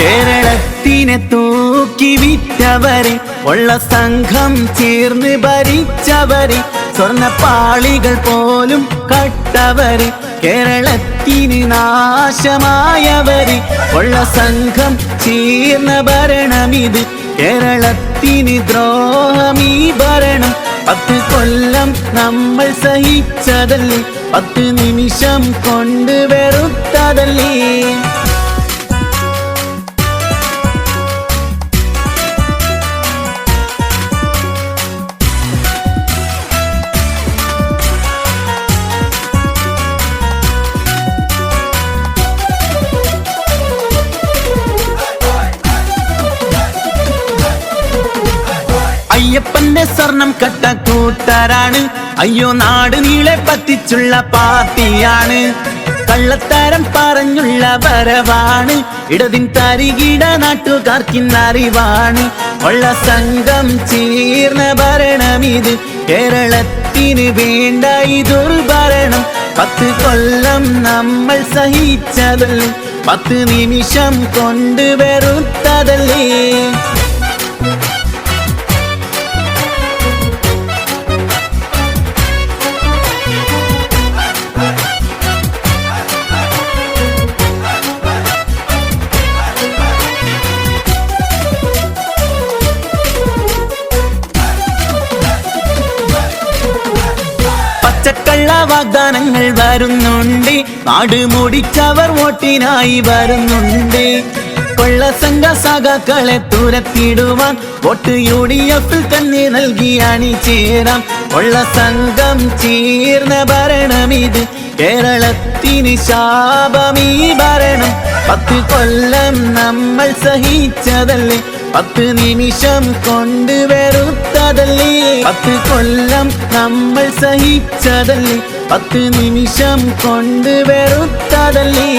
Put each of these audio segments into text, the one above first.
കേരളത്തിനെ തൂക്കി വിറ്റവരെ, ഉള്ള സംഘം ചേർന്ന് ഭരിച്ചവരെ, സ്വർണ്ണപ്പാളികൾ പോലും കട്ടവരെ, കേരളത്തിന് നാശമായവരെ, ഉള്ള സംഘം ചേർന്ന ഭരണമിത്, കേരളത്തിന് ദ്രോഹമീ ഭരണം. 10 കൊല്ലം നമ്മൾ സഹിച്ചതല്ലേ, 10 നിമിഷം കൊണ്ട് വെറുത്തതല്ലേ. അയ്യപ്പന്റെ സ്വർണം കട്ട കൂട്ടരാണ്, അയ്യോ നാട് നീളെ പറ്റിച്ചുള്ള പാർട്ടിയാണ്. കള്ളത്തരം പറഞ്ഞുള്ള വരവാണ്, ഇടതിൻ തരികിട നാട്ടുകാർക്കിന്നറിവാണ്. ഉള്ള സംഘം ചേർന്ന ഭരണമിത്, കേരളത്തിന് വേണ്ട ഈ ദുർഭരണം. 10 കൊല്ലം നമ്മൾ സഹിച്ചതല്ലേ, 10 നിമിഷം കൊണ്ട് വെറുത്തതല്ലേ. പച്ചക്കള്ള വാഗ്ദാനങ്ങൾ വരുന്നുണ്ട്, നാട് മുടിച്ചവർ വോട്ടിനായി വരുന്നുണ്ട്. കൊള്ളസംഘ സഖാക്കളെ തുരത്തിടുവാൻ വോട്ട് UDF തന്നെ നൽകി അണിചേരാം. ഉള്ള സംഘം ചേർന്ന ഭരണമിത്, കേരളത്തിന് ശാപമീ ഭരണം. 10 കൊല്ലം നമ്മൾ സഹിച്ചതല്ലേ, 10 നിമിഷം കൊണ്ട് വെറുത്തതല്ലേ. 10 കൊല്ലം നമ്മൾ സഹിച്ചതല്ലേ, 10 നിമിഷം കൊണ്ട് വെറുത്തതല്ലേ.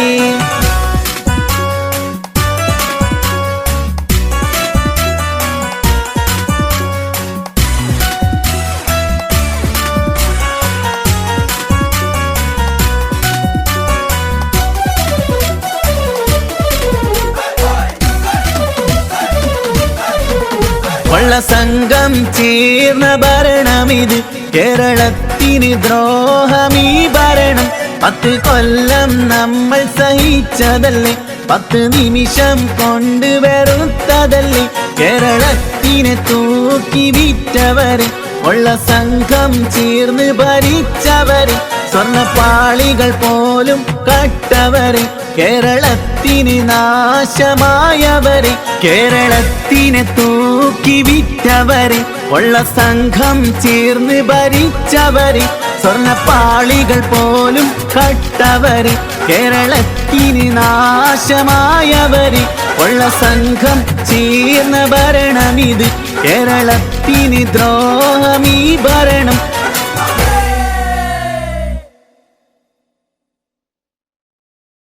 ഉള്ള സംഘം ചേർന്ന ഭരണമിത്, കേരളത്തിന് ദ്രോഹമീ ഭരണം. 10 കൊല്ലം നമ്മൾ സഹിച്ചതല്ലേ, 10 നിമിഷം കൊണ്ട് വെറുത്തതല്ലേ. കേരളത്തിനെ തൂക്കി വിറ്റവരെ, ഉള്ള സംഘം ചേർന്ന് ഭരിച്ചവരെ, സ്വർണ്ണപ്പാളികൾ പോലും കട്ടവരെ, കേരളത്തിന് നാശമായവരെ, കേരളത്തിനെ തൂക്കി വിറ്റവരെ, ഉള്ള സംഘം ചേർന്ന് ഭരിച്ചവരെ, സ്വർണ്ണപ്പാളികൾ പോലും കട്ടവരെ, കേരളത്തിന് നാശമായവരെ, ഉള്ള സംഘം ചേർന്ന ഭരണമിത്, കേരളത്തിന് ദ്രോഹമീ ഭരണം.